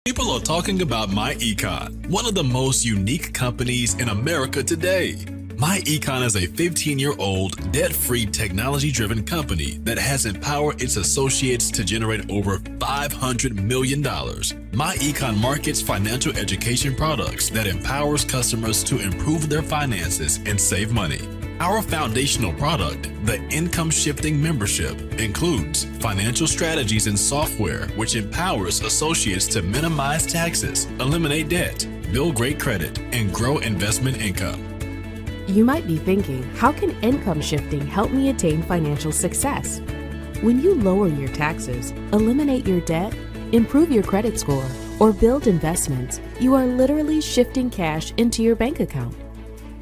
People are talking about MyEcon, one of the most unique companies in America today. MyEcon is a 15-year-old, debt-free, technology-driven company that has empowered its associates to generate over $500 million. MyEcon markets financial education products that empowers customers to improve their finances and save money. Our foundational product, the Income Shifting Membership, includes financial strategies and software which empowers associates to minimize taxes, eliminate debt, build great credit, and grow investment income. You might be thinking, how can income shifting help me attain financial success? When you lower your taxes, eliminate your debt, improve your credit score, or build investments, you are literally shifting cash into your bank account.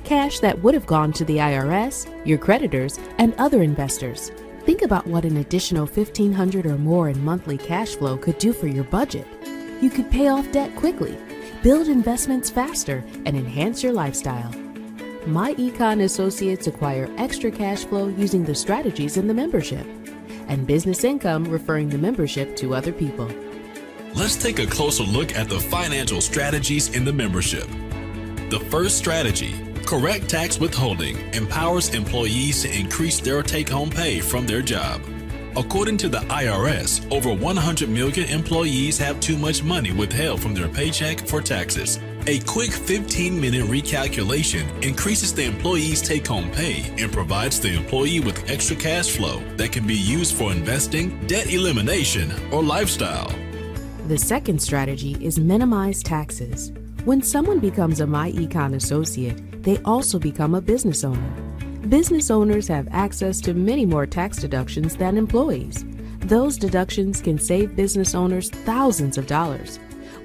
Cash that would have gone to the IRS, your creditors, and other investors. Think about what an additional $1,500 or more in monthly cash flow could do for your budget. You could pay off debt quickly, build investments faster, and enhance your lifestyle. MyEcon associates acquire extra cash flow using the strategies in the membership, and business income referring the membership to other people. Let's take a closer look at the financial strategies in the membership. The first strategy, correct tax withholding, empowers employees to increase their take-home pay from their job. According to the IRS, over 100 million employees have too much money withheld from their paycheck for taxes. A quick 15-minute recalculation increases the employee's take-home pay and provides the employee with extra cash flow that can be used for investing, debt elimination, or lifestyle. The second strategy is minimize taxes. When someone becomes a MyEcon associate, they also become a business owner. Business owners have access to many more tax deductions than employees. Those deductions can save business owners thousands of dollars.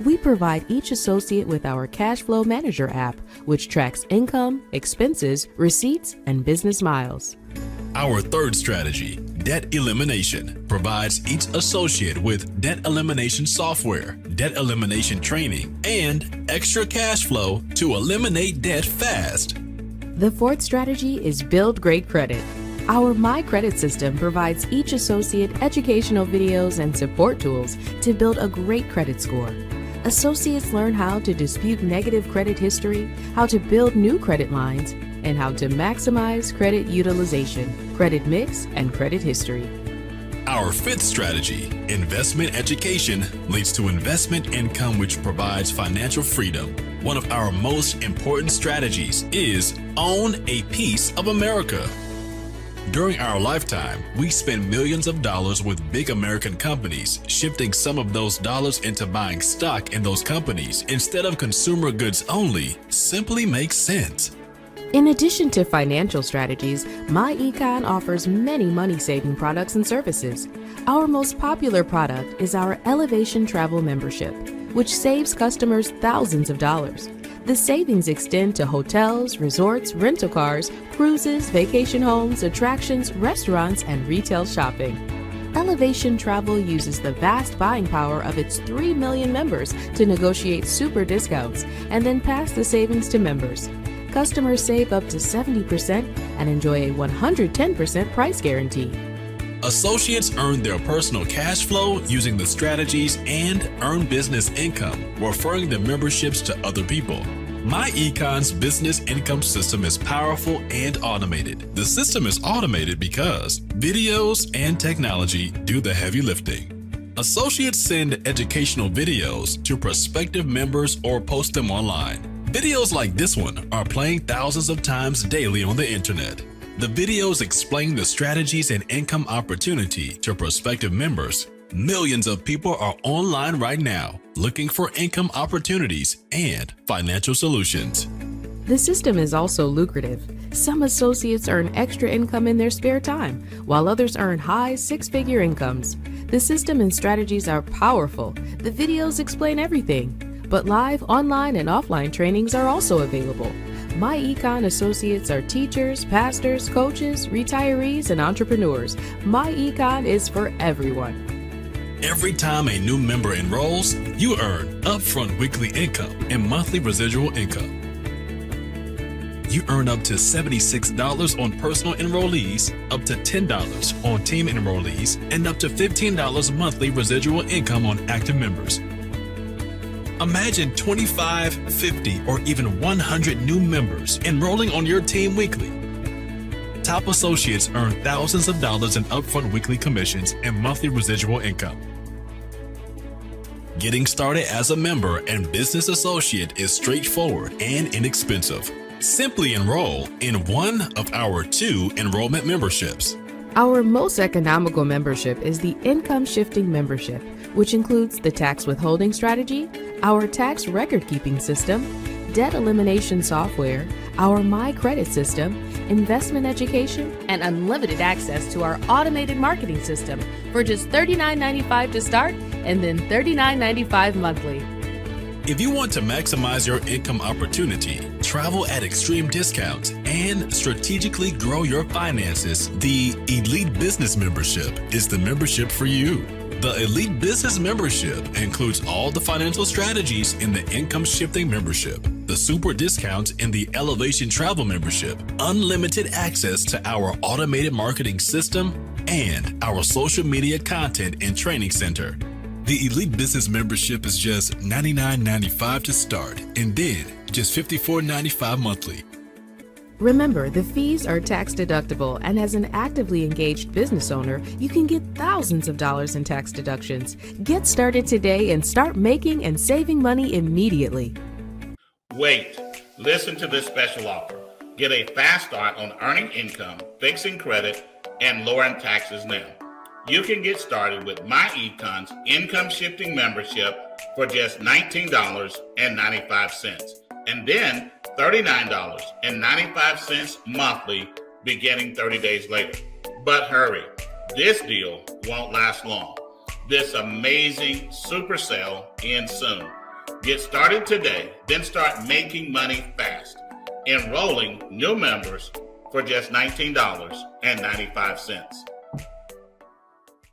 We provide each associate with our Cash Flow Manager app, which tracks income, expenses, receipts, and business miles. Our third strategy, debt elimination, provides each associate with debt elimination software, debt elimination training, and extra cash flow to eliminate debt fast. The fourth strategy is build great credit. Our My Credit system provides each associate educational videos and support tools to build a great credit score. Associates learn how to dispute negative credit history, how to build new credit lines, and how to maximize credit utilization, credit mix, and credit history. Our fifth strategy, investment education, leads to investment income which provides financial freedom. One of our most important strategies is own a piece of America. During our lifetime, we spend millions of dollars with big American companies. Shifting some of those dollars into buying stock in those companies instead of consumer goods only simply makes sense. In addition to financial strategies, MyEcon offers many money-saving products and services. Our most popular product is our Elevation Travel Membership, which saves customers thousands of dollars. The savings extend to hotels, resorts, rental cars, cruises, vacation homes, attractions, restaurants, and retail shopping. Elevation Travel uses the vast buying power of its 3 million members to negotiate super discounts and then pass the savings to members. Customers save up to 70% and enjoy a 110% price guarantee. Associates earn their personal cash flow using the strategies and earn business income, referring the memberships to other people. MyEcon's business income system is powerful and automated. The system is automated because videos and technology do the heavy lifting. Associates send educational videos to prospective members or post them online. Videos like this one are playing thousands of times daily on the internet. The videos explain the strategies and income opportunity to prospective members. Millions of people are online right now looking for income opportunities and financial solutions. The system is also lucrative. Some associates earn extra income in their spare time, while others earn high six-figure incomes. The system and strategies are powerful. The videos explain everything, but live, online, and offline trainings are also available. MyEcon associates are teachers, pastors, coaches, retirees, and entrepreneurs. MyEcon is for everyone. Every time a new member enrolls, you earn upfront weekly income and monthly residual income. You earn up to $76 on personal enrollees, up to $10 on team enrollees, and up to $15 monthly residual income on active members. Imagine 25, 50, or even 100 new members enrolling on your team weekly. Top associates earn thousands of dollars in upfront weekly commissions and monthly residual income. Getting started as a member and business associate is straightforward and inexpensive. Simply enroll in one of our 2 enrollment memberships. Our most economical membership is the Income Shifting Membership, which includes the tax withholding strategy, our tax record keeping system, debt elimination software, our My Credit system, investment education, and unlimited access to our automated marketing system for just $39.95 to start and then $39.95 monthly. If you want to maximize your income opportunity, travel at extreme discounts, and strategically grow your finances, the Elite Business Membership is the membership for you. The Elite Business Membership includes all the financial strategies in the Income Shifting Membership, the super discounts in the Elevation Travel Membership, unlimited access to our automated marketing system, and our social media content and training center. The Elite Business Membership is just $99.95 to start and then just $54.95 monthly. Remember, the fees are tax deductible, and as an actively engaged business owner, you can get thousands of dollars in tax deductions. Get started today and start making and saving money immediately. Wait, listen to this special offer. Get a fast start on earning income, fixing credit, and lowering taxes now. You can get started with MyEcon's Income Shifting Membership for just $19.95 and then $39.95 monthly beginning 30 days later. But hurry, this deal won't last long. This amazing super sale ends soon. Get started today, then start making money fast, enrolling new members for just $19.95.